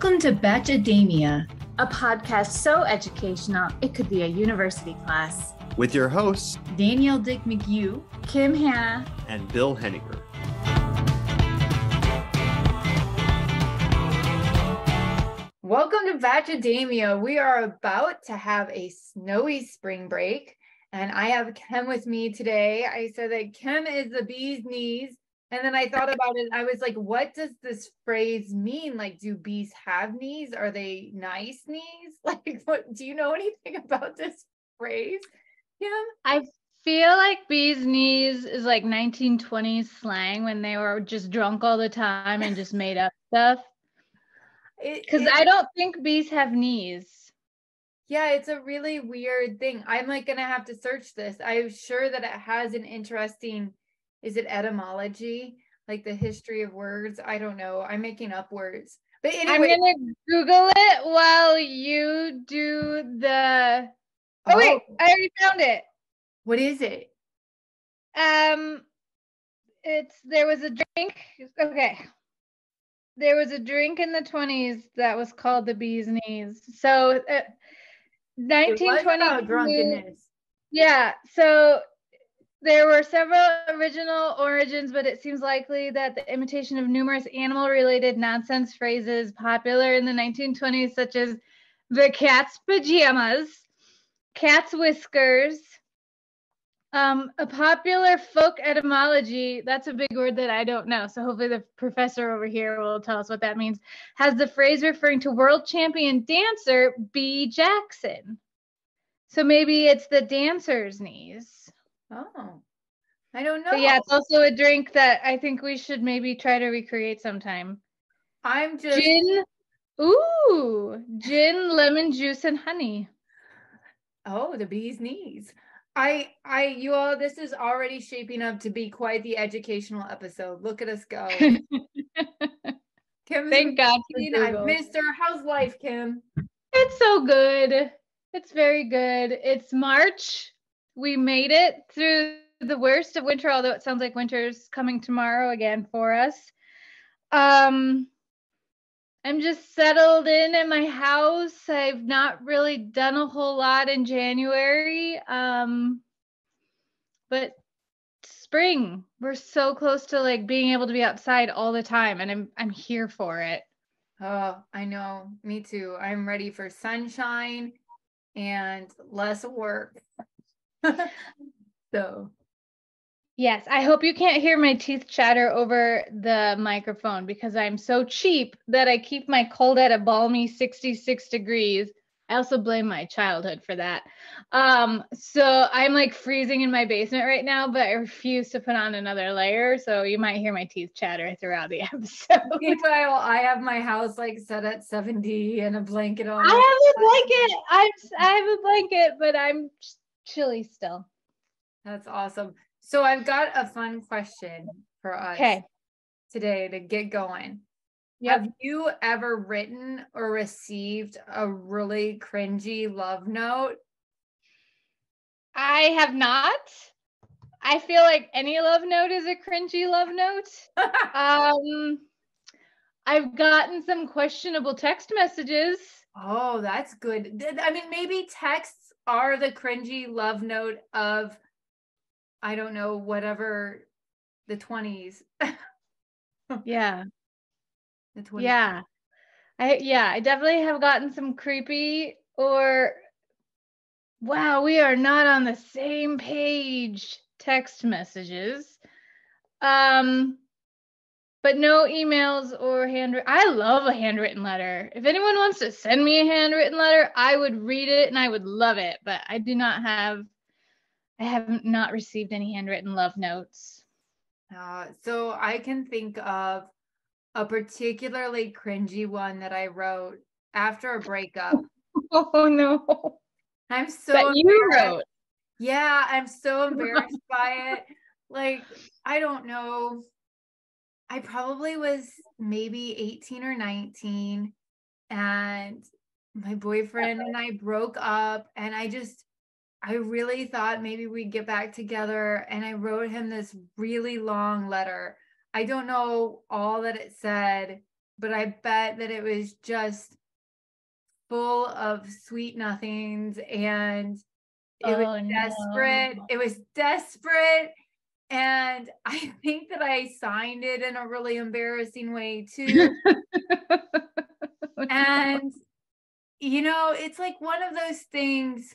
Welcome to Bachademia, a podcast so educational it could be a university class. With your hosts, Danielle Dick McHugh, Kim Hannah, and Bill Henniger. Welcome to Bachademia. We are about to have a snowy spring break, and I have Kim with me today. I said that Kim is the bee's knees, and then I thought about it. I was like, what does this phrase mean? Like, do bees have knees? Are they nice knees? Like, what? Do you know anything about this phrase, Kim? I feel like bee's knees is like 1920s slang when they were just drunk all the time and just made up stuff. Because I don't think bees have knees. Yeah, it's a really weird thing. I'm like gonna have to search this. I'm sure that it has an interesting, is it etymology? Like the history of words? I don't know. I'm making up words. But anyway. I'm gonna Google it while you do the wait, I already found it. What is it? There was a drink. Okay. There was a drink in the 20s that was called the bee's knees. So 1920 drunkenness. Yeah, so there were several original origins, but it seems likely that the imitation of numerous animal-related nonsense phrases popular in the 1920s, such as the cat's pajamas, cat's whiskers, a popular folk etymology, that's a big word that I don't know, so hopefully the professor over here will tell us what that means, has the phrase referring to world champion dancer Bee Jackson. So maybe it's the dancer's knees. Oh, I don't know. But yeah, it's also a drink that I think we should maybe try to recreate sometime. I'm just... Gin, lemon juice, and honey. Oh, the bee's knees. You all, this is already shaping up to be quite the educational episode. Look at us go. Thank God for Google. I've missed her. How's life, Kim? It's so good. It's very good. It's March. We made it through the worst of winter, although it sounds like winter's coming tomorrow again for us. I'm just settled in my house. I've not really done a whole lot in January. But spring, we're so close to like being able to be outside all the time, and I'm here for it. Oh, I know. Me too. I'm ready for sunshine and less work. So yes, I hope you can't hear my teeth chatter over the microphone because I'm so cheap that I keep my cold at a balmy 66 degrees. I also blame my childhood for that. So I'm like freezing in my basement right now, but I refuse to put on another layer. So you might hear my teeth chatter throughout the episode. Meanwhile, I have my house like set at 70 and a blanket on. I have a blanket. I have a blanket, but I'm chilly still. That's awesome. So I've got a fun question for us today to get going. Yep. Have you ever written or received a really cringy love note? I have not. I feel like any love note is a cringy love note. I've gotten some questionable text messages. Oh, that's good. I mean, maybe texts are the cringy love note of, I don't know, whatever, the 20s. Yeah. The 20s. Yeah. I definitely have gotten some creepy or, wow, we are not on the same page text messages. But no emails or handwritten. I love a handwritten letter. If anyone wants to send me a handwritten letter, I would read it and I would love it. But I have not received any handwritten love notes. So I can think of a particularly cringy one that I wrote after a breakup. Oh no. I'm so that you wrote. Yeah, I'm so embarrassed by it. Like, I don't know. I probably was maybe 18 or 19 and my boyfriend and I broke up and I really thought maybe we'd get back together, and I wrote him this really long letter. I don't know all that it said, but I bet that it was just full of sweet nothings, and it was desperate. No. It was desperate. And I think that I signed it in a really embarrassing way too. And, you know, it's like one of those things.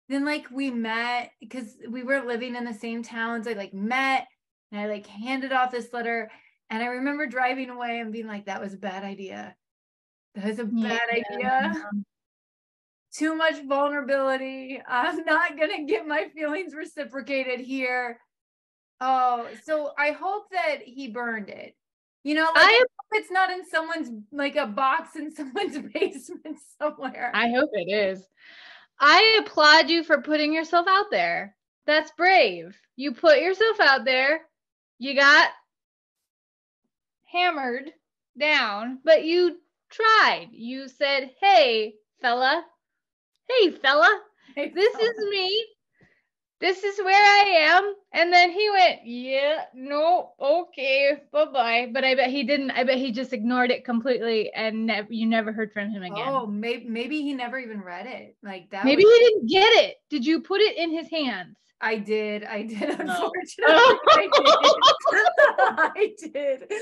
Then like we met because we were living in the same towns. I like met and I like handed off this letter. And I remember driving away and being like, that was a bad idea. That was a bad idea. Too much vulnerability. I'm not going to get my feelings reciprocated here. Oh, so I hope that he burned it. You know, like I hope it's not in someone's, like a box in someone's basement somewhere. I hope it is. I applaud you for putting yourself out there. That's brave. You put yourself out there. You got hammered down, but you tried. You said, hey, fella. Hey, fella. Hey, this fella. is me. This is where I am. And then he went, yeah, no, okay, bye-bye. But I bet he didn't. I bet he just ignored it completely and you never heard from him again. Oh, maybe he never even read it. Like that. Maybe he didn't get it. Did you put it in his hands? I did. Unfortunately, No. I did.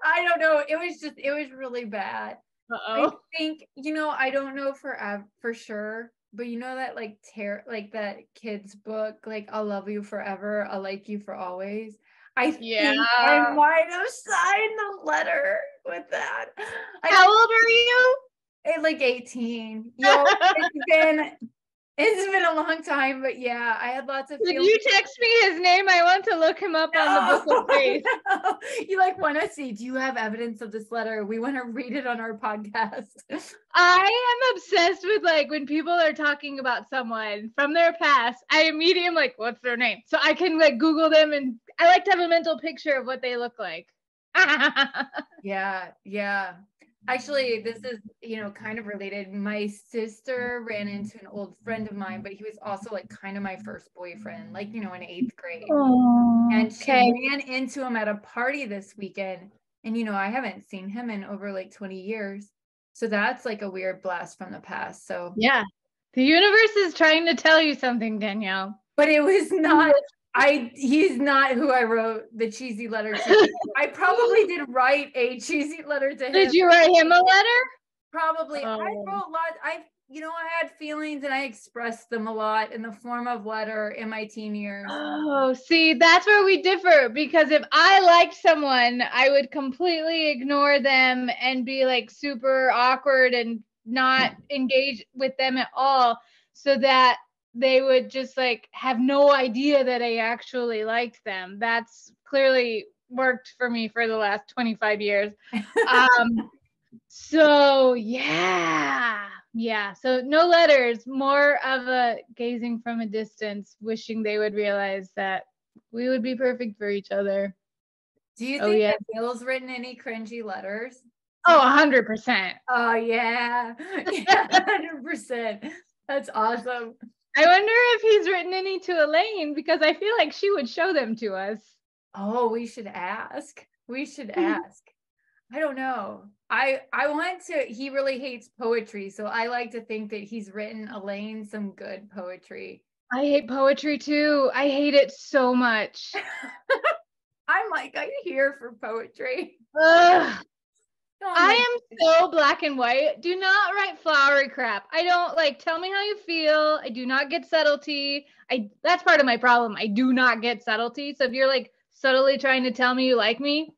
I don't know. It was really bad. Uh-oh. I think, you know, I don't know for sure. But you know that like that kid's book, like I'll love you forever, I'll like you for always. I think I might have signed the letter with that. How old are you? Like 18. Yo, it's been a long time, but yeah, I had lots of feelings. Did you text me his name? I want to look him up on the book of faith. No. You like want to see, do you have evidence of this letter? We want to read it on our podcast. I am obsessed with like when people are talking about someone from their past, I immediately am like, what's their name? So I can like Google them, and I like to have a mental picture of what they look like. Yeah. Actually, this is, you know, kind of related. My sister ran into an old friend of mine, but he was also like kind of my first boyfriend, like, you know, in 8th grade. And she ran into him at a party this weekend. And, you know, I haven't seen him in over like 20 years. So that's like a weird blast from the past. So yeah, the universe is trying to tell you something, Danielle. But it was not. He's not who I wrote the cheesy letter to. I probably did write a cheesy letter to him. Did you write him a letter? Probably. I wrote lots. I had feelings and I expressed them a lot in the form of letter in my teen years. Oh, see, that's where we differ, because if I liked someone, I would completely ignore them and be like super awkward and not engage with them at all, so that they would just like have no idea that I actually liked them. That's clearly worked for me for the last 25 years. So yeah. So no letters, more of a gazing from a distance, wishing they would realize that we would be perfect for each other. Do you think that Bill's written any cringy letters? Oh, 100%. Oh yeah, 100%. That's awesome. I wonder if he's written any to Elaine, because I feel like she would show them to us. Oh, we should ask. I don't know. I want to, he really hates poetry, so I like to think that he's written Elaine some good poetry. I hate poetry too. I hate it so much. I'm here for poetry. Ugh. I am so black and white. Do not write flowery crap. I don't tell me how you feel. I do not get subtlety. That's part of my problem. I do not get subtlety. So if you're subtly trying to tell me you like me,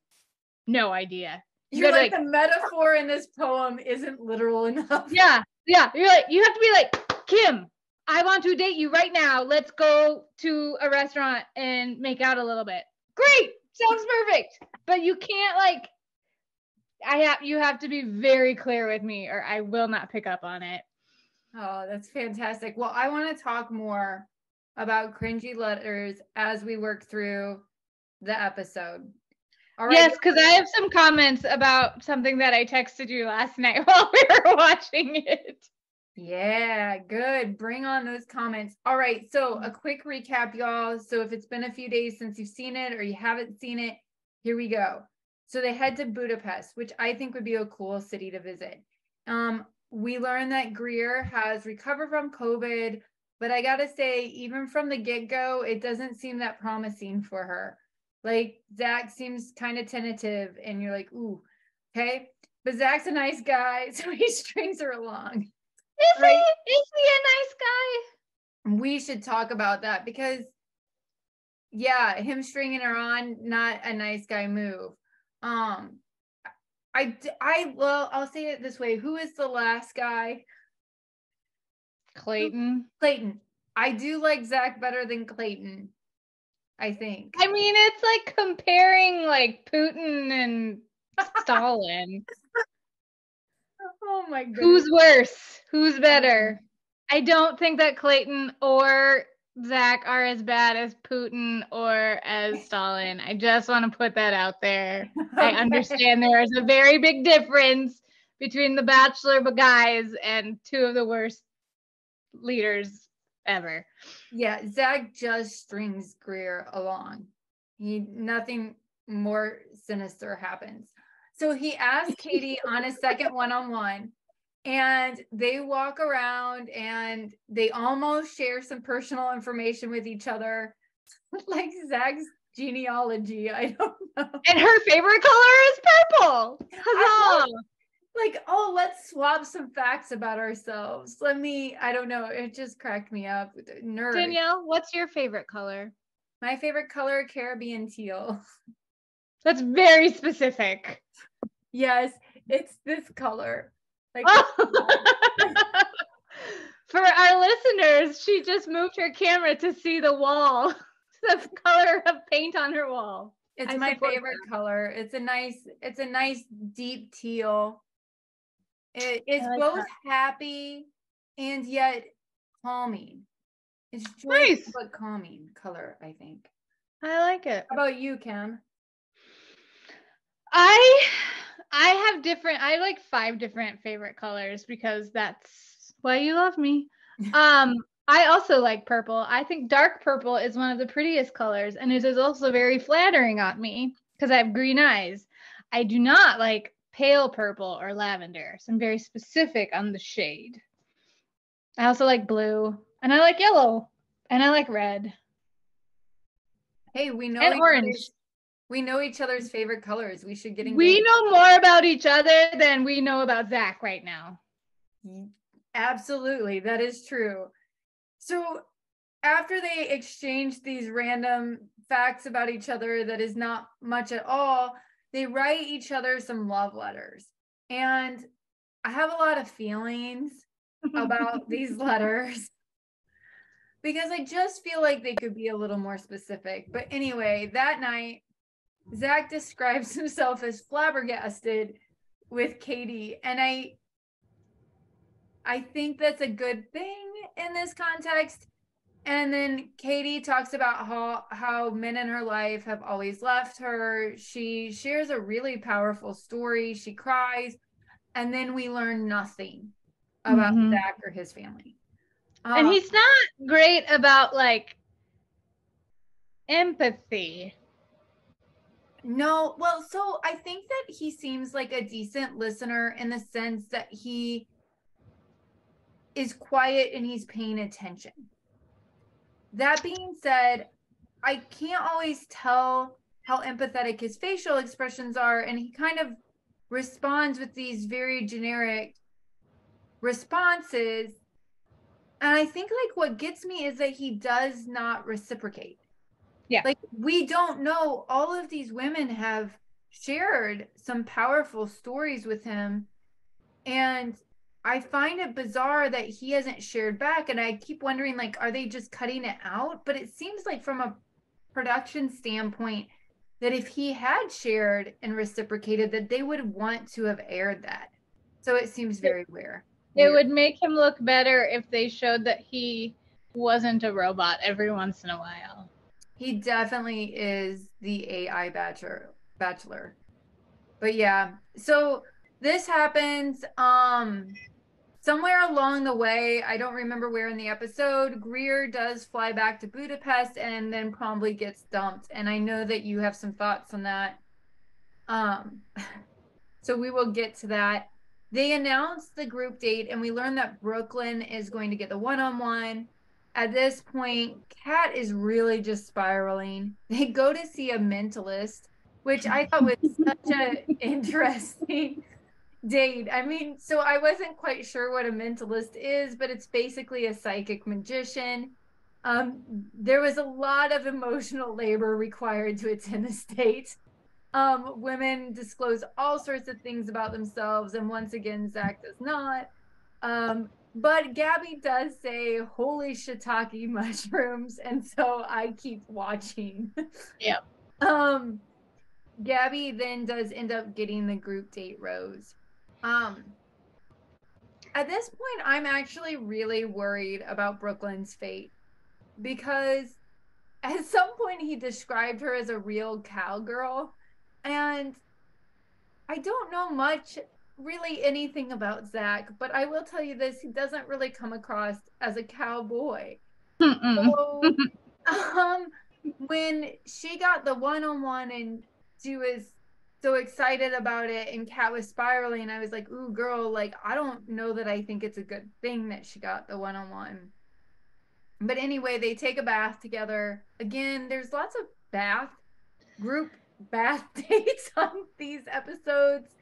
no idea. You're like the metaphor in this poem isn't literal enough. Yeah. You're you have to be like, Kim, I want to date you right now. Let's go to a restaurant and make out a little bit. Great. Sounds perfect. But you can't you have to be very clear with me or I will not pick up on it. Oh, that's fantastic. Well, I want to talk more about cringy letters as we work through the episode. All right. Yes, because I have some comments about something that I texted you last night while we were watching it. Yeah, good. Bring on those comments. All right. So a quick recap, y'all. So if it's been a few days since you've seen it or you haven't seen it, here we go. So they head to Budapest, which I think would be a cool city to visit. We learned that Greer has recovered from COVID, but I gotta say, even from the get-go, it doesn't seem that promising for her. Like, Zach seems kind of tentative, and you're like, ooh, okay. But Zach's a nice guy, so he strings her along. Is he a nice guy? We should talk about that because, yeah, him stringing her on, not a nice guy move. Well, I'll say it this way. Who is the last guy? Clayton. I do like Zach better than Clayton, I think. I mean, it's like comparing like Putin and Stalin. Oh my goodness. Who's worse? Who's better? I don't think that Clayton or Zach are as bad as Putin or as Stalin. I just want to put that out there. I understand there is a very big difference between the Bachelor guys and two of the worst leaders ever. Yeah, Zach just strings Greer along. Nothing more sinister happens. So he asked Kaity on a second one-on-one, and they walk around and they almost share some personal information with each other, like Zach's genealogy. I don't know. And her favorite color is purple. Huzzah! Like, oh, let's swap some facts about ourselves. I don't know. It just cracked me up. Nerd. Danielle, what's your favorite color? My favorite color, Caribbean teal. That's very specific. Yes, it's this color. Like, for our listeners, she just moved her camera to see the wall, the color of paint on her wall. It's my favorite color. It's a nice deep teal. It's like both happy and yet calming. It's joyful nice, but calming color, I think. I like it. How about you, Kim? I like 5 different favorite colors because that's why you love me. I also like purple. I think dark purple is one of the prettiest colors, and it is also very flattering on me because I have green eyes. I do not like pale purple or lavender, so I'm very specific on the shade. I also like blue, and I like yellow, and I like red. Hey, we know and orange. We know each other's favorite colors. We should get engaged. We know more about each other than we know about Zach right now. Absolutely, that is true. So after they exchange these random facts about each other that is not much at all, they write each other some love letters. And I have a lot of feelings about these letters because I just feel like they could be a little more specific. But anyway, that night, Zach describes himself as flabbergasted with Kaity, and I think that's a good thing in this context. And then Kaity talks about how men in her life have always left her. She shares a really powerful story. She cries, and then we learn nothing about Zach or his family. And he's not great about like empathy. No, well, so I think that he seems like a decent listener in the sense that he is quiet and he's paying attention. That being said, I can't always tell how empathetic his facial expressions are, and he kind of responds with these very generic responses. And I think like what gets me is that he does not reciprocate. Yeah. Like, we don't know. All of these women have shared some powerful stories with him. And I find it bizarre that he hasn't shared back. And I keep wondering, like, are they just cutting it out? But it seems like from a production standpoint, that if he had shared and reciprocated, that they would want to have aired that. So it seems very weird. It would make him look better if they showed that he wasn't a robot every once in a while. He definitely is the AI bachelor. But yeah, so this happens somewhere along the way. I don't remember where in the episode. Greer does fly back to Budapest and then promptly gets dumped. And I know that you have some thoughts on that. So we will get to that. They announced the group date, and we learned that Brooklyn is going to get the one-on-one. At this point, Kat is really just spiraling. They go to see a mentalist, which I thought was such an interesting date. I mean, so I wasn't quite sure what a mentalist is, but it's basically a psychic magician. There was a lot of emotional labor required to attend this date. Women disclose all sorts of things about themselves, and once again, Zach does not. But Gabby does say, "Holy shiitake mushrooms," and so I keep watching. Yep. Gabby then does end up getting the group date rose. At this point, I'm actually really worried about Brooklyn's fate, because at some point he described her as a real cowgirl, and I don't know much, really anything about Zach, but I will tell you this, he doesn't really come across as a cowboy. So, when she got the one-on-one and she was so excited about it and Kat was spiraling, I was like, ooh, girl, like, I don't know that I think it's a good thing that she got the one-on-one. But anyway, they take a bath together. Again, there's lots of group bath dates on these episodes.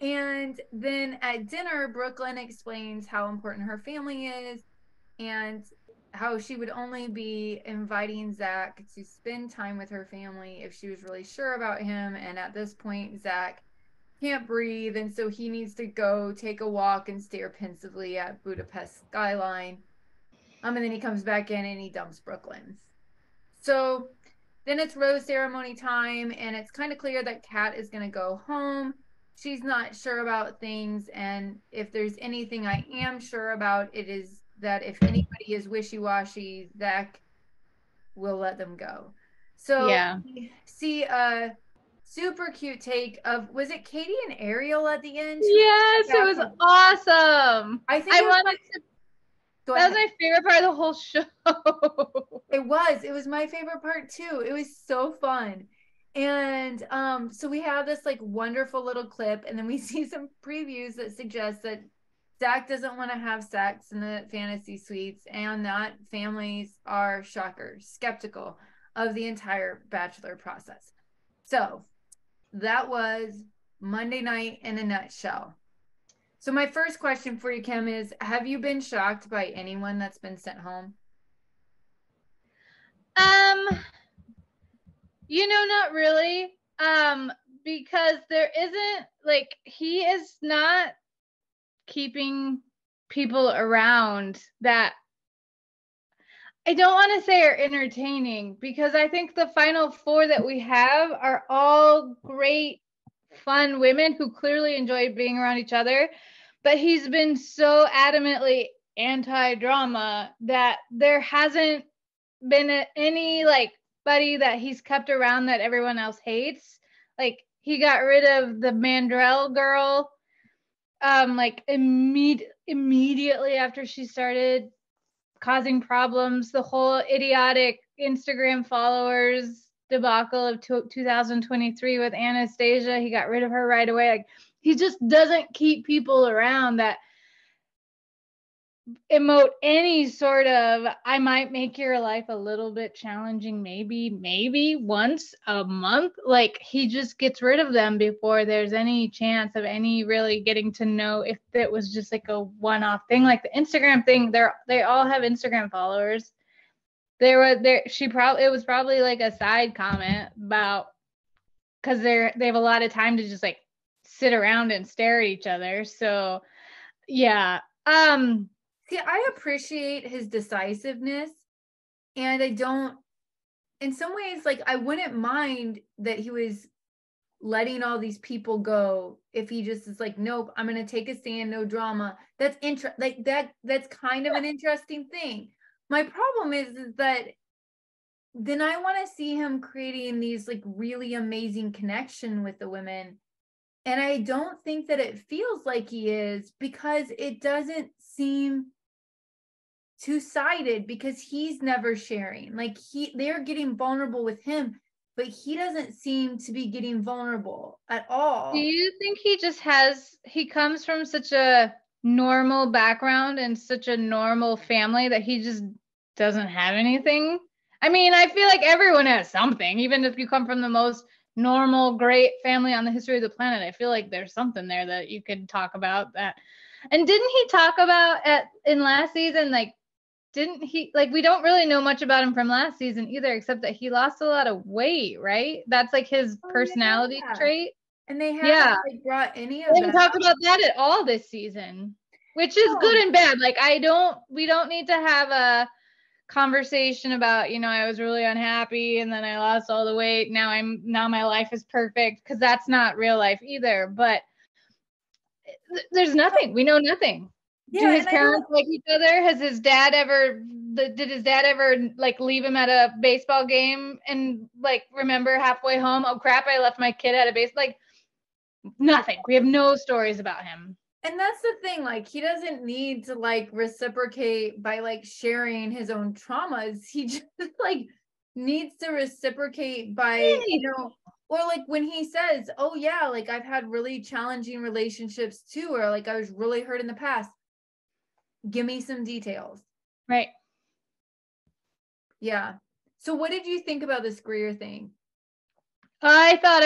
And then at dinner, Brooklyn explains how important her family is and how she would only be inviting Zach to spend time with her family if she was really sure about him. And at this point, Zach can't breathe, and so he needs to go take a walk and stare pensively at Budapest skyline. And then he comes back in and he dumps Brooklyn. So then it's rose ceremony time, and it's kind of clear that Kat is going to go home. She's not sure about things, and if there's anything I am sure about, it is that if anybody is wishy-washy, Zach will let them go. So Yeah. we see a super cute take of, was it Kaity and Ariel at the end? Yes, it was awesome. I think that was my favorite part of the whole show. It was my favorite part too. It was so fun. And so we have this like wonderful little clip, and then we see some previews that suggest that Zach doesn't want to have sex in the fantasy suites, and that families are, shockers, skeptical of the entire bachelor process. So that was Monday night in a nutshell. So my first question for you, Kim, is, have you been shocked by anyone that's been sent home? Not really. Because there isn't, like, he is not keeping people around that I don't want to say are entertaining, because I think the final four that we have are all great, fun women who clearly enjoy being around each other. But he's been so adamantly anti-drama that there hasn't been any like buddy that he's kept around that everyone else hates. Like, he got rid of the Mandrell girl like immediately after she started causing problems. The whole idiotic Instagram followers debacle of 2023 with Anastasia, he got rid of her right away. Like, he just doesn't keep people around that emote any sort of, I might make your life a little bit challenging, maybe once a month. Like, he just gets rid of them before there's any chance of any really getting to know if it was just like a one-off thing. Like the Instagram thing, they all have Instagram followers. It was probably like a side comment about, because they have a lot of time to just like sit around and stare at each other. So yeah. See, I appreciate his decisiveness, and I don't, in some ways, like, I wouldn't mind that he was letting all these people go if he just is like, nope, I'm going to take a stand, no drama. That's that's kind of an interesting thing. My problem is that then I want to see him creating these like really amazing connection with the women. And I don't think that it feels like he is, because it doesn't seem two-sided, because he's never sharing. Like, they're getting vulnerable with him, but he doesn't seem to be getting vulnerable at all. Do you think he comes from such a normal background and such a normal family that he just doesn't have anything? I mean, I feel like everyone has something, even if you come from the most normal, great family on the history of the planet. I feel like there's something there that you could talk about that. And didn't he talk about in last season, like, didn't he, like, we don't really know much about him from last season either, except that he lost a lot of weight, right? That's like his personality trait. And they haven't like brought any of that. They didn't talk about that at all this season, which is good and bad. Like, we don't need to have a conversation about, I was really unhappy and then I lost all the weight. Now my life is perfect, because that's not real life either. But there's nothing. We know nothing. Do his parents like each other? Did his dad ever like leave him at a baseball game and like remember halfway home, oh crap, I left my kid at a base? Like, nothing. We have no stories about him. And that's the thing, like, he doesn't need to like reciprocate by like sharing his own traumas. He just like needs to reciprocate by, or like when he says, oh yeah, like I've had really challenging relationships too, or like I was really hurt in the past. Give me some details. Right. Yeah. So what did you think about this Greer thing? I thought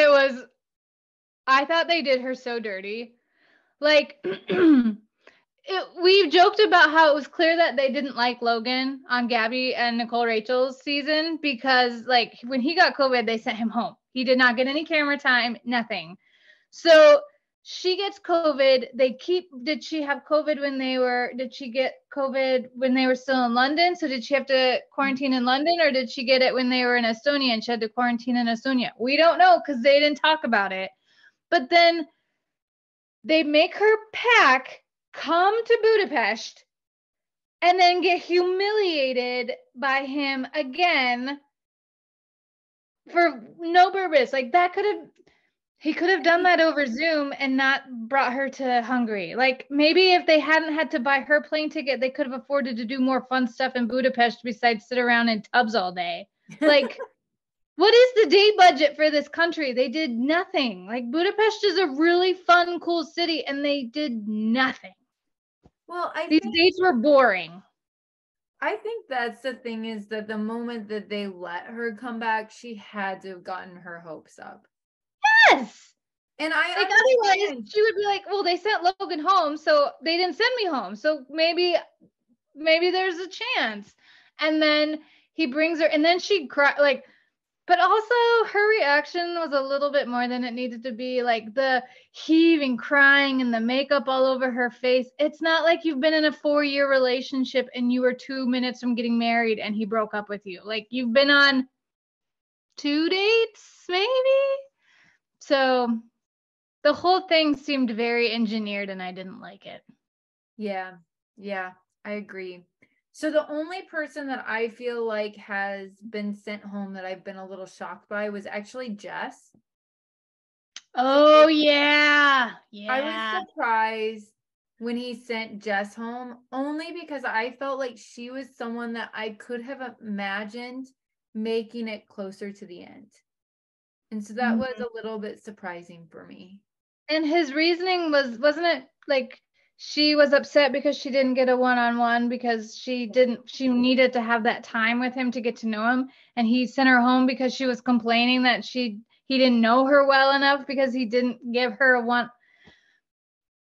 they did her so dirty. Like, we've joked about how it was clear that they didn't like Logan on Gabby and Nicole Rachel's season, because like when he got COVID, they sent him home. He did not get any camera time, nothing. So she gets COVID. Did she have COVID did she get COVID when they were still in London? So did she have to quarantine in London, or did she get it when they were in Estonia and she had to quarantine in Estonia? We don't know, because they didn't talk about it. But then they make her come to Budapest, and then get humiliated by him again for no purpose. Like, he could have done that over Zoom and not brought her to Hungary. Like, maybe if they hadn't had to buy her plane ticket, they could have afforded to do more fun stuff in Budapest besides sit around in tubs all day. Like, what is the day budget for this country? They did nothing. Like, Budapest is a really fun, cool city, and they did nothing. Well, these dates were boring. I think that's the thing, is that the moment that they let her come back, she had to have gotten her hopes up. Yes. And otherwise she would be like, well, they sent Logan home, so they didn't send me home. So maybe there's a chance. And then he brings her, and then she cried, like, but also her reaction was a little bit more than it needed to be. Like, the heaving, crying, and the makeup all over her face. It's not like you've been in a 4-year relationship and you were 2 minutes from getting married and he broke up with you. Like, you've been on 2 dates, maybe? So the whole thing seemed very engineered, and I didn't like it. Yeah, I agree. So the only person that I feel like has been sent home that I've been a little shocked by was actually Jess. Oh, yeah. I was surprised when he sent Jess home, only because I felt like she was someone that I could have imagined making it closer to the end. And so that was a little bit surprising for me. And his reasoning wasn't it like she was upset because she didn't get a one-on-one, because she needed to have that time with him to get to know him, and he sent her home because she was complaining that he didn't know her well enough because he didn't give her a one.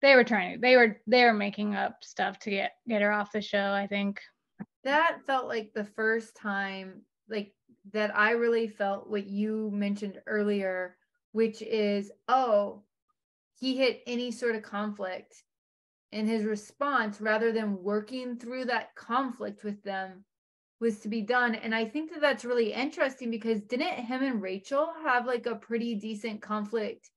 They were making up stuff to get her off the show, I think. That felt like the first time, like, that I really felt what you mentioned earlier, which is, he hit any sort of conflict, and his response, rather than working through that conflict with them, was to be done. And I think that that's really interesting, because didn't him and Rachel have like a pretty decent conflict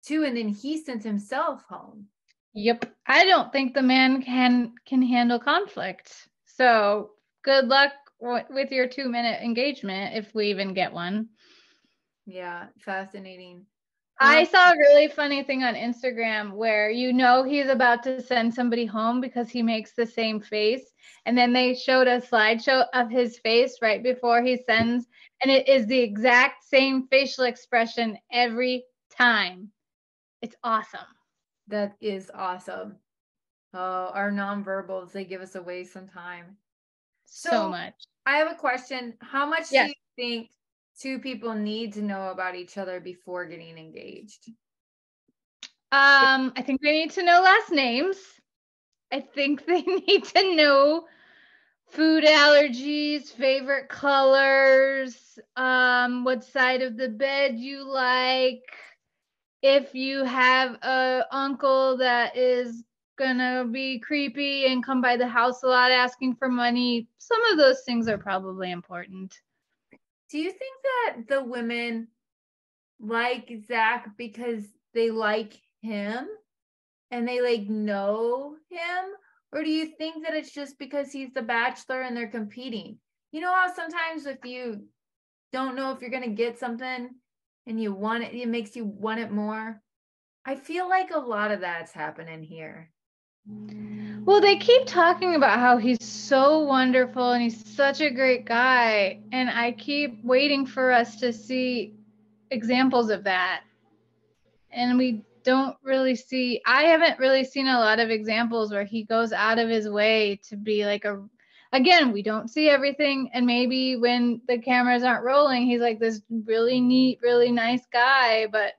too, and then he sent himself home? Yep. I don't think the man can handle conflict. So good luck with your 2-minute engagement, if we even get one. Yeah, fascinating. I saw a really funny thing on Instagram where he's about to send somebody home because he makes the same face. And then they showed a slideshow of his face right before he sends. And it is the exact same facial expression every time. It's awesome. That is awesome. Oh, our nonverbals, they give us away sometime. So much. I have a question. How much do Yes. you think two people need to know about each other before getting engaged? I think they need to know last names. I think they need to know food allergies, favorite colors, what side of the bed you like. If you have a uncle that is gonna be creepy and come by the house a lot asking for money, some of those things are probably important. Do you think that the women like Zach because they like him and they like know him? Or do you think that it's just because he's the bachelor and they're competing? You know how sometimes if you don't know if you're going to get something and you want it, it makes you want it more? I feel like a lot of that's happening here. Well, they keep talking about how he's so wonderful and he's such a great guy. And I keep waiting for us to see examples of that. And we don't really see, I haven't really seen a lot of examples where he goes out of his way to be like again, we don't see everything. And maybe when the cameras aren't rolling, he's like this really neat, really nice guy. But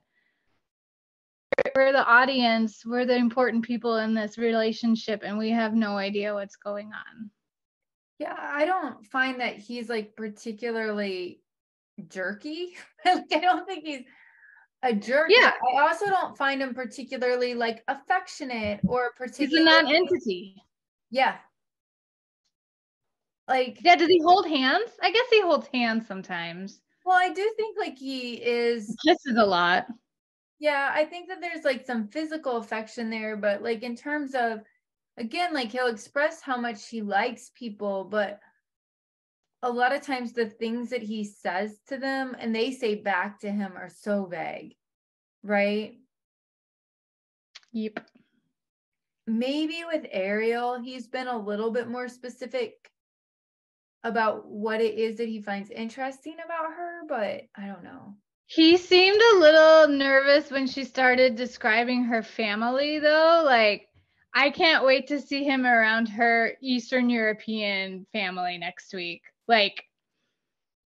we're the audience, we're the important people in this relationship, and we have no idea what's going on. Yeah, I don't find that he's like particularly jerky. Like, I don't think he's a jerk. Yeah. I also don't find him particularly like affectionate or particularly. He's a non-entity. Yeah. Like, yeah, does he hold hands? I guess he holds hands sometimes. Well, I do think like he kisses a lot. Yeah, I think that there's like some physical affection there, but like in terms of, again, like he'll express how much he likes people, but a lot of times the things that he says to them and they say back to him are so vague, right? Yep. Maybe with Ariel, he's been a little bit more specific about what it is that he finds interesting about her, but I don't know. He seemed a little nervous when she started describing her family, though. Like, I can't wait to see him around her Eastern European family next week. Like,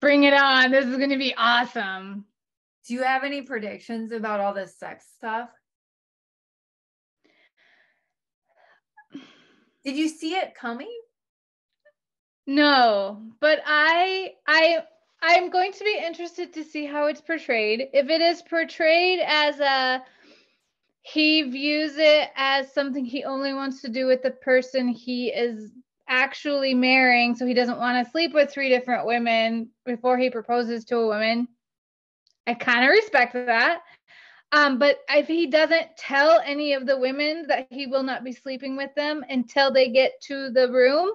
bring it on. This is going to be awesome. Do you have any predictions about all this sex stuff? Did you see it coming? No, but I'm going to be interested to see how it's portrayed. If it is portrayed as he views it as something he only wants to do with the person he is actually marrying, so he doesn't want to sleep with 3 different women before he proposes to a woman, I kind of respect that. But if he doesn't tell any of the women that he will not be sleeping with them until they get to the room,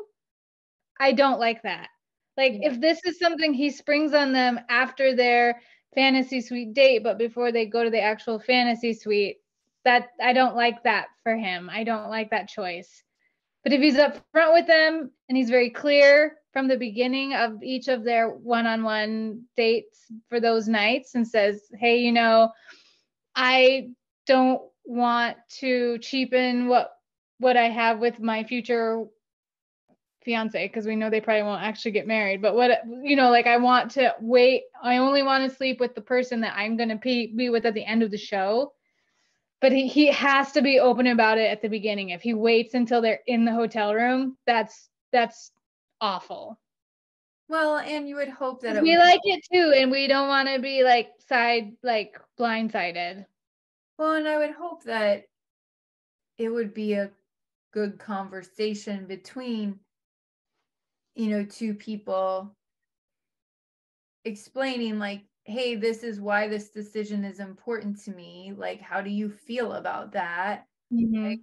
I don't like that. Like, if this is something he springs on them after their fantasy suite date, but before they go to the actual fantasy suite, that I don't like that for him. I don't like that choice. But if he's upfront with them and he's very clear from the beginning of each of their one-on-one dates for those nights and says, hey, you know, I don't want to cheapen what I have with my future fiance, because we know they probably won't actually get married, but what, you know, like, I want to wait. I only want to sleep with the person that I'm going to be with at the end of the show. But he has to be open about it at the beginning. If he waits until they're in the hotel room, that's awful. Well, and you would hope that we like it too, and we don't want to be like blindsided. Well, and I would hope that it would be a good conversation between, you know, 2 people explaining like, hey, this is why this decision is important to me. Like, how do you feel about that? Mm-hmm. Like,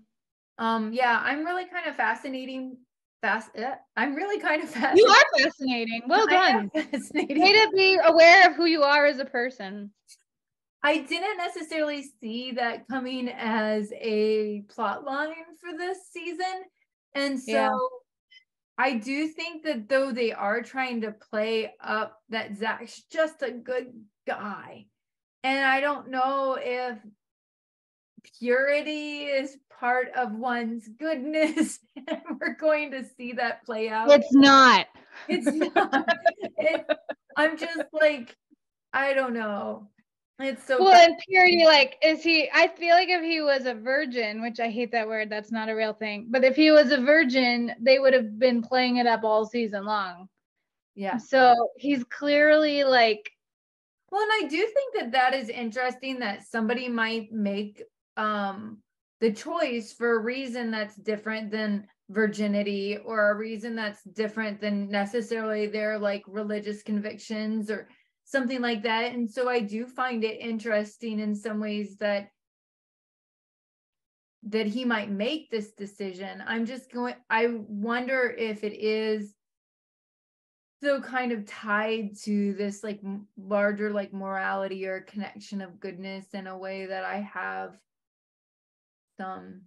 yeah, I'm really kind of fascinating. I'm really kind of fascinating. You are fascinating. Well done. Fascinating. Way to be aware of who you are as a person. I didn't necessarily see that coming as a plot line for this season. And so Yeah. I do think that though they are trying to play up that Zach's just a good guy. And I don't know if purity is part of one's goodness. And we're going to see that play out. It's not. It's not. I'm just like, I don't know. It's so well, and purity, like, is he? I feel like if he was a virgin, which I hate that word, that's not a real thing. But if he was a virgin, they would have been playing it up all season long. Yeah. So he's clearly like. Well, and I do think that that is interesting that somebody might make the choice for a reason that's different than virginity, or a reason that's different than necessarily their like religious convictions or something like that. And so I do find it interesting in some ways that he might make this decision. I wonder if it is so kind of tied to this like larger like morality or connection of goodness in a way that I have some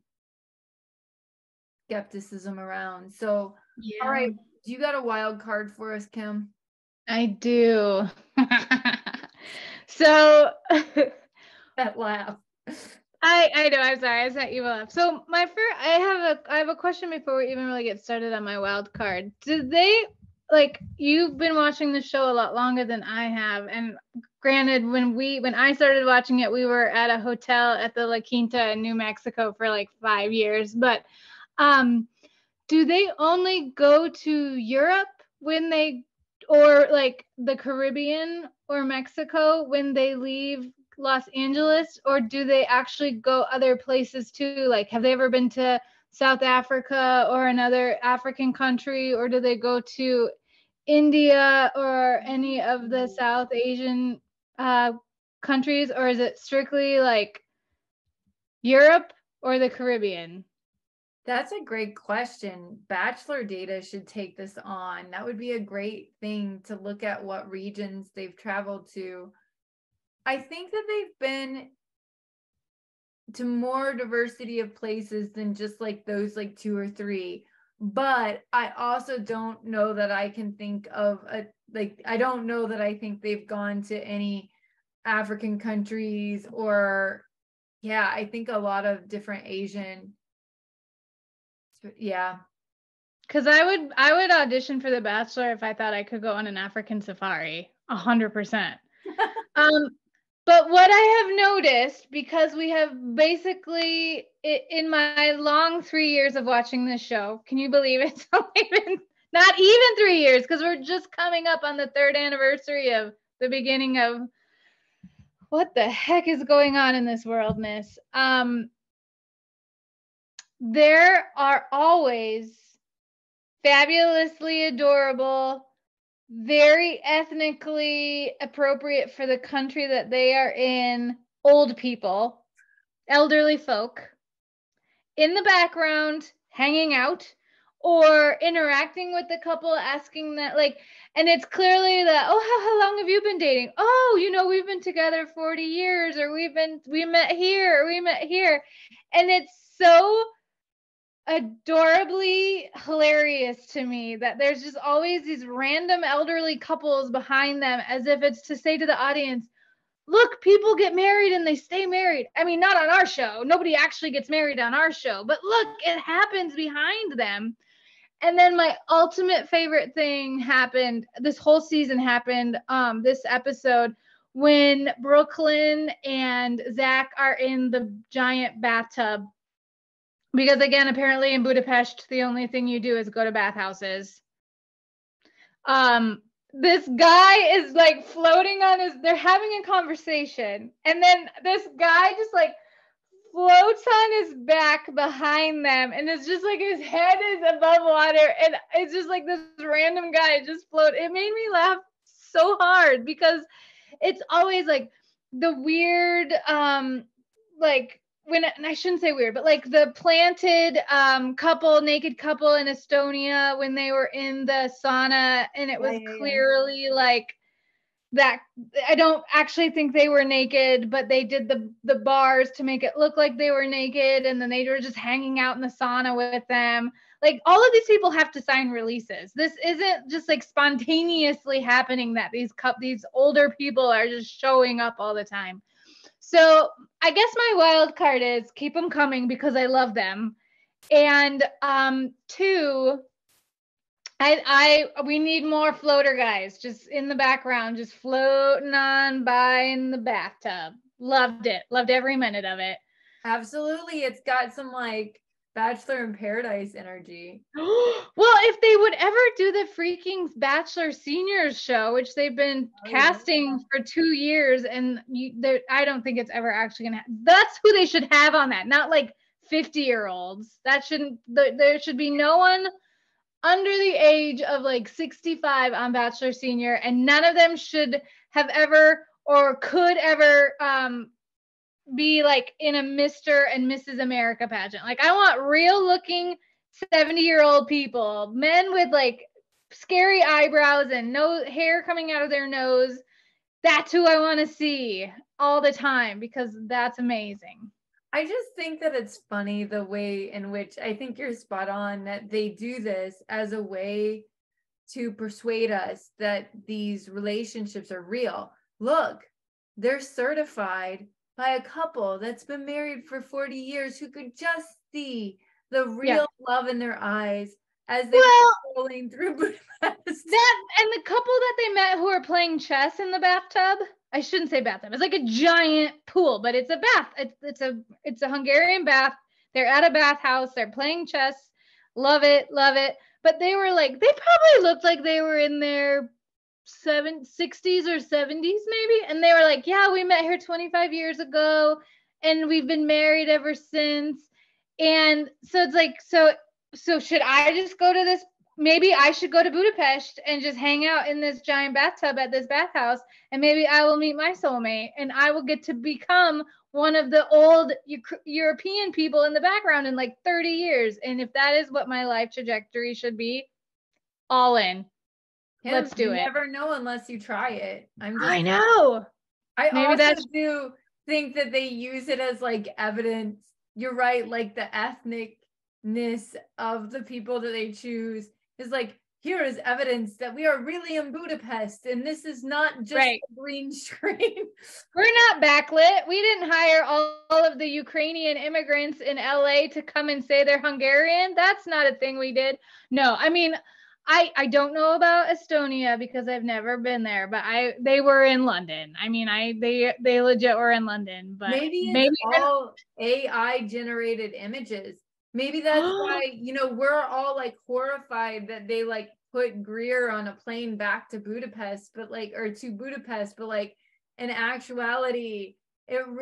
skepticism around. So, Yeah. All right, do you got a wild card for us, Kim? I do. So That laugh. I know, I'm sorry, I set you up. So my first, I have a question before we even really get started on my wild card. Did they, like, you've been watching the show a lot longer than I have, and granted, when I started watching it, we were at a hotel at the La Quinta in New Mexico for like 5 years. But do they only go to Europe when they, or like the Caribbean or Mexico when they leave Los Angeles, or do they actually go other places too? Like, have they ever been to South Africa or another African country, or do they go to India or any of the South Asian countries, or is it strictly like Europe or the Caribbean? That's a great question. Bachelor Data should take this on. That would be a great thing to look at what regions they've traveled to. I think that they've been to more diversity of places than just like those like 2 or 3. But I also don't know that I can think of I don't know that I think they've gone to any African countries, or yeah, I think a lot of different Asian. Yeah. Because I would audition for The Bachelor if I thought I could go on an African safari, 100%. But what I have noticed, because we have basically, in my long 3 years of watching this show, can you believe it's only been not even 3 years, because we're just coming up on the 3rd anniversary of the beginning of what the heck is going on in this worldness. There are always fabulously adorable, very ethnically appropriate for the country that they are in, old people, elderly folk, in the background, hanging out, or interacting with the couple, asking that, like, and it's clearly that, oh, how long have you been dating? Oh, we've been together 40 years, or we met here, or we met here. And it's so adorably hilarious to me that there's just always these random elderly couples behind them, as if it's to say to the audience, look, people get married and they stay married. I mean, not on our show. Nobody actually gets married on our show, but look, it happens behind them. And then my ultimate favorite thing happened, this whole season happened, this episode, when Brooklyn and Zach are in the giant bathtub. Because again, apparently in Budapest, the only thing you do is go to bathhouses. This guy is like floating on they're having a conversation. And then this guy just like floats on his back behind them. And it's just like his head is above water. And it's just like this random guy just float. It made me laugh so hard, because it's always like the weird, like, and I shouldn't say weird, but like the planted naked couple in Estonia when they were in the sauna, and it was clearly like that I don't actually think they were naked, but they did the bars to make it look like they were naked, and then they were just hanging out in the sauna with them. Like, all of these people have to sign releases. This isn't just like spontaneously happening that these older people are just showing up all the time. So I guess my wild card is keep them coming because I love them. And two, we need more floater guys just in the background, just floating on by in the bathtub. Loved it. Loved every minute of it. Absolutely. It's got some like Bachelor in Paradise energy. Well, if they would ever do the freaking Bachelor Seniors show, which they've been casting for 2 years, and I don't think it's ever actually gonna happen. That's who they should have on that, not like 50-year-olds. There should be no one under the age of like 65 on Bachelor Senior, and none of them should have ever or could ever be like in a Mr. and Mrs. America pageant. Like, I want real looking 70-year-old people, men with like scary eyebrows and no hair coming out of their nose. That's who I want to see all the time, because that's amazing. I just think that it's funny the way in which, I think you're spot on, that they do this as a way to persuade us that these relationships are real. Look, they're certified by a couple that's been married for 40 years who could just see the real love in their eyes as they were rolling through Budapest. That and the couple that they met who are playing chess in the bathtub. I shouldn't say bathtub. It's like a giant pool, but it's a bath. It's a Hungarian bath. They're at a bathhouse. They're playing chess. Love it, love it. But they were like, they probably looked like they were in their 60s or 70s maybe, and they were like, yeah, we met here 25 years ago and we've been married ever since. And so it's like, so should I just go to this? Maybe I should go to Budapest and just hang out in this giant bathtub at this bathhouse, and maybe I will meet my soulmate and I will get to become one of the old European people in the background in like 30 years. And if that is what my life trajectory should be, all in. Let's do it. You never know unless you try it. I know. I also do think that they use it as like evidence. You're right. Like the ethnicness of the people that they choose is like, here is evidence that we are really in Budapest, and this is not just a green screen. We're not backlit. We didn't hire all of the Ukrainian immigrants in LA to come and say they're Hungarian. That's not a thing we did. No, I mean, I don't know about Estonia because I've never been there, but they were in London. I mean, they legit were in London, but maybe it's all AI generated images. Maybe that's why, we're all like horrified that they like put Greer on a plane back to Budapest, but like in actuality,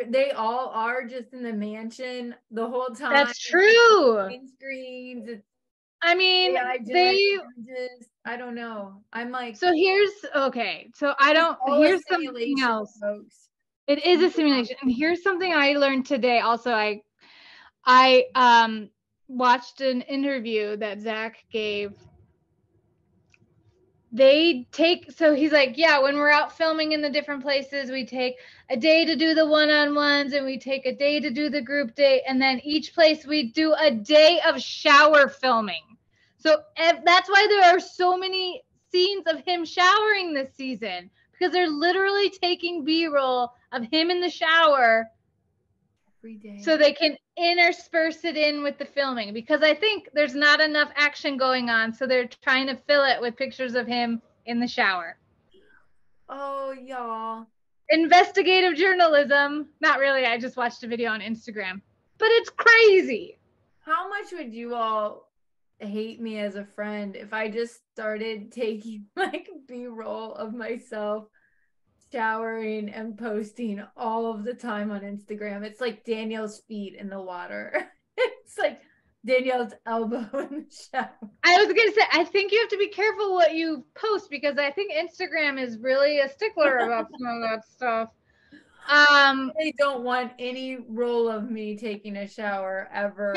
they all are just in the mansion the whole time. That's true. Green screens. I mean, I don't know. I'm like, here's something else. Folks. It is a simulation. And here's something I learned today. Also, I watched an interview that Zach gave. He's like, yeah, when we're out filming in the different places, we take a day to do the one-on-ones, and we take a day to do the group date, and then each place we do a day of shower filming. So that's why there are so many scenes of him showering this season, because they're literally taking B-roll of him in the shower every day, so they can intersperse it in with the filming, because I think there's not enough action going on, so they're trying to fill it with pictures of him in the shower. Oh, y'all. Investigative journalism. Not really. I just watched a video on Instagram, but it's crazy. How much would you all hate me as a friend if I just started taking like B-roll of myself showering and posting all of the time on Instagram? It's like Danielle's feet in the water. It's like Danielle's elbow in the shower. I was gonna say, I think you have to be careful what you post, because I think Instagram is really a stickler about some of that stuff. They don't want any roll of me taking a shower ever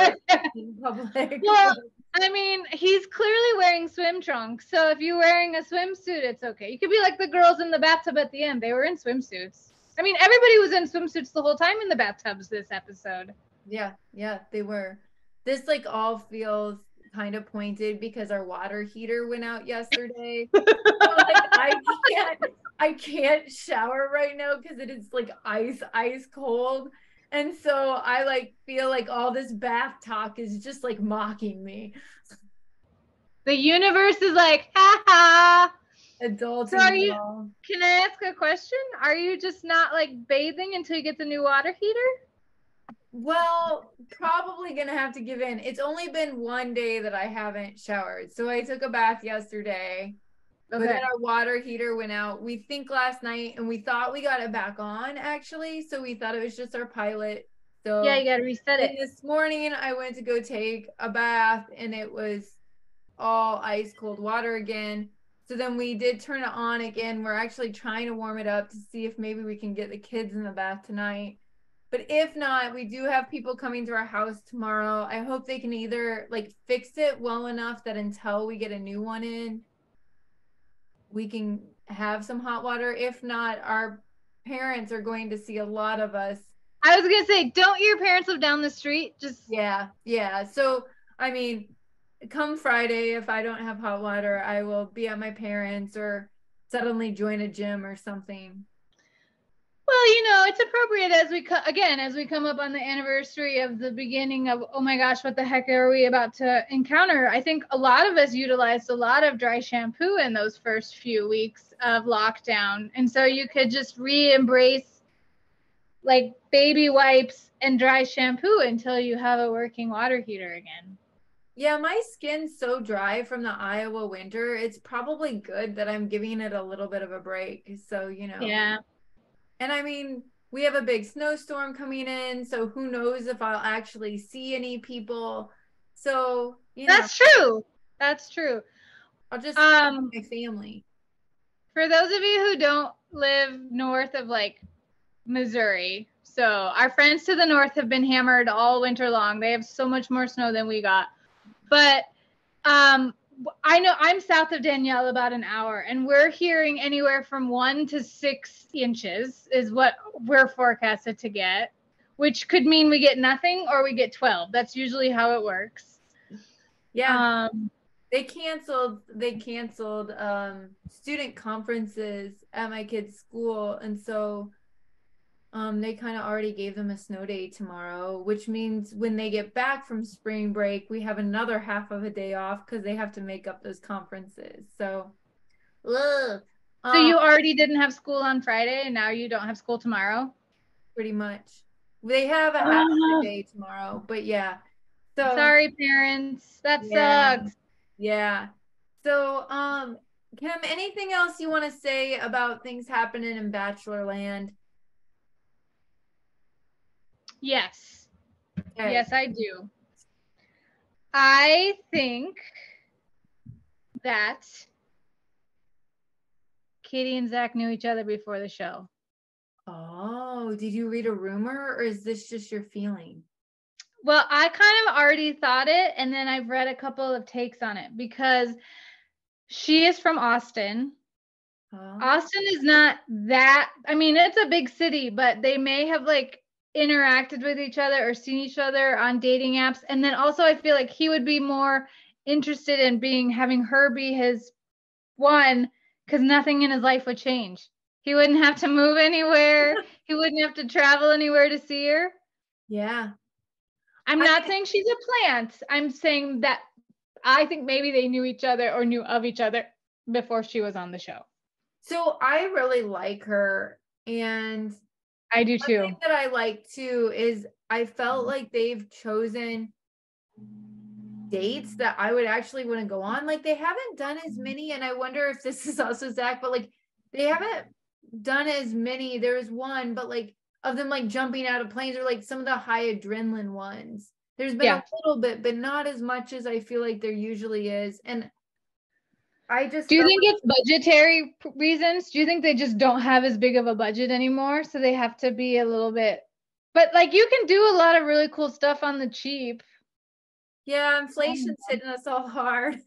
in public. Well, I mean, he's clearly wearing swim trunks. So if you're wearing a swimsuit, it's okay. You could be like the girls in the bathtub at the end. They were in swimsuits. I mean, everybody was in swimsuits the whole time in the bathtubs this episode. Yeah, they were. This like all feels kind of pointed because our water heater went out yesterday. So, like I can't shower right now because it is like ice cold. And so I like feel like all this bath talk is just like mocking me. The universe is like, ha ha. Adults. So can I ask a question? Are you just not like bathing until you get the new water heater? Well, probably gonna have to give in. It's only been one day that I haven't showered. So I took a bath yesterday. Okay. But then our water heater went out, we think last night, and we thought we got it back on actually. So we thought it was just our pilot. So yeah, you gotta reset it. This morning I went to go take a bath and it was all ice cold water again. So then we did turn it on again. We're actually trying to warm it up to see if maybe we can get the kids in the bath tonight. But if not, we do have people coming to our house tomorrow. I hope they can either like fix it well enough that until we get a new one in, we can have some hot water. If not, our parents are going to see a lot of us. I was gonna say, don't your parents live down the street? Just yeah. So I mean, come Friday, if I don't have hot water, I will be at my parents or suddenly join a gym or something. Well, it's appropriate as we come up on the anniversary of the beginning of, oh my gosh, what the heck are we about to encounter? I think a lot of us utilized a lot of dry shampoo in those first few weeks of lockdown. And so you could just re-embrace like baby wipes and dry shampoo until you have a working water heater again. Yeah, my skin's so dry from the Iowa winter. It's probably good that I'm giving it a little bit of a break. So, Yeah. And I mean, we have a big snowstorm coming in, so who knows if I'll actually see any people. So, That's true. That's true. I'll just see my family. For those of you who don't live north of like Missouri, so our friends to the north have been hammered all winter long. They have so much more snow than we got. But I know I'm south of Danielle about an hour, and we're hearing anywhere from 1 to 6 inches is what we're forecasted to get, which could mean we get nothing or we get 12. That's usually how it works. Yeah. They canceled student conferences at my kid's school, and so they kind of already gave them a snow day tomorrow, which means when they get back from spring break, we have another half of a day off because they have to make up those conferences. So, so you already didn't have school on Friday, and now you don't have school tomorrow? Pretty much. They have a half of a day tomorrow, but yeah. So sorry, parents. That sucks. Yeah. So, Kim, anything else you want to say about things happening in Bachelor Land? Yes. Okay. Yes, I do. I think that Kaity and Zach knew each other before the show. Oh, did you read a rumor or is this just your feeling? Well, I kind of already thought it, and then I've read a couple of takes on it because she is from Austin. Oh. Austin is not that, I mean, it's a big city, but they may have like interacted with each other or seen each other on dating apps. And then also I feel like he would be more interested in having her be his one because nothing in his life would change. He wouldn't have to move anywhere. He wouldn't have to travel anywhere to see her. Yeah. I'm not saying she's a plant. I'm saying that I think maybe they knew each other or knew of each other before she was on the show. So I really like her, and I do too. One thing that I like too is I felt like they've chosen dates that I would actually want to go on. Like they haven't done as many, and I wonder if this is also Zach, but like they haven't done as many. There was one, but like of them like jumping out of planes or like some of the high adrenaline ones. There's been a little bit, but not as much as I feel like there usually is. And I just do you think it's budgetary reasons? Do you think they just don't have as big of a budget anymore, so they have to be a little bit? But like you can do a lot of really cool stuff on the cheap. Yeah, inflation's hitting us all hard.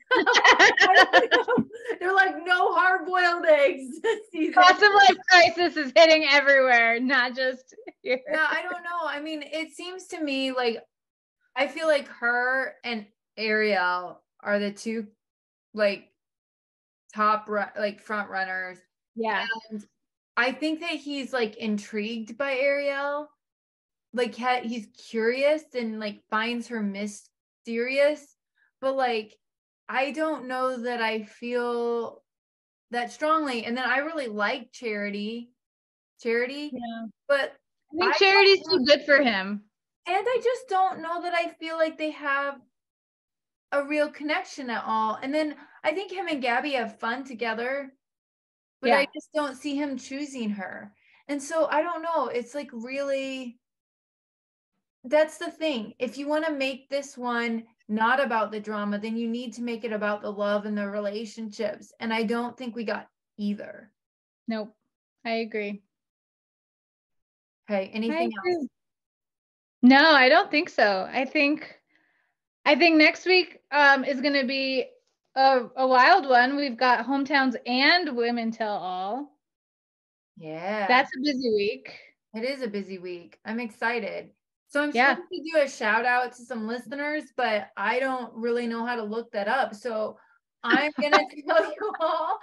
They're like no hard-boiled eggs this season. Cost of life crisis is hitting everywhere, not just here. Yeah, I don't know. I mean, it seems to me like I feel like her and Ariel are the two like top like front runners. Yeah. And I think that he's like intrigued by Ariel. Like he's curious and like finds her mysterious, but like I don't know that I feel that strongly. And then I really like Charity, Yeah. but I think Charity's too good for him. And I just don't know that I feel like they have a real connection at all. And then I think him and Gabby have fun together, but I just don't see him choosing her. And so I don't know. It's like really, that's the thing. If you want to make this one not about the drama, then you need to make it about the love and the relationships. And I don't think we got either. Nope. I agree. Okay. Anything else? No, I don't think so. I think next week is going to be a wild one. We've got hometowns and women tell all. Yeah. That's a busy week. It is a busy week. I'm excited. So I'm supposed to do a shout out to some listeners, but I don't really know how to look that up. So I'm going to tell you all,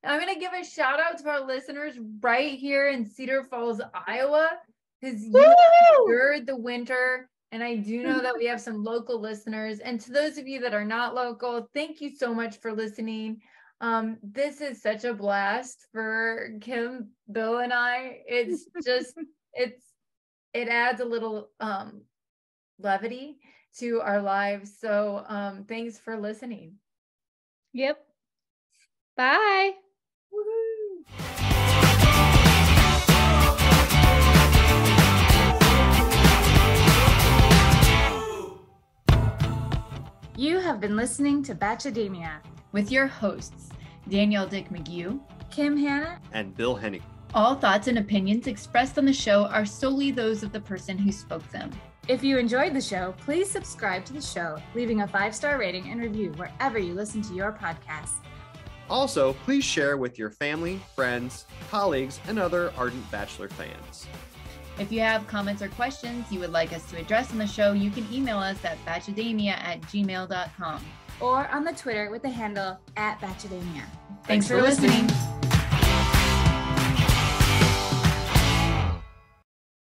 I'm going to give a shout out to our listeners right here in Cedar Falls, Iowa, because you endured the winter. And I do know that we have some local listeners. And to those of you that are not local, thank you so much for listening. This is such a blast for Kim, Bill, and I. It's just, it adds a little levity to our lives. So thanks for listening. Yep. Bye. Woohoo. You have been listening to Bachademia with your hosts, Danielle Dick McGew, Kim Hannah, and Bill Henning. All thoughts and opinions expressed on the show are solely those of the person who spoke them. If you enjoyed the show, please subscribe to the show, leaving a 5-star rating and review wherever you listen to your podcasts. Also, please share with your family, friends, colleagues, and other ardent Bachelor fans. If you have comments or questions you would like us to address on the show, you can email us at bachademia@gmail.com. Or on the Twitter with the handle @Bachademia. Thanks for listening.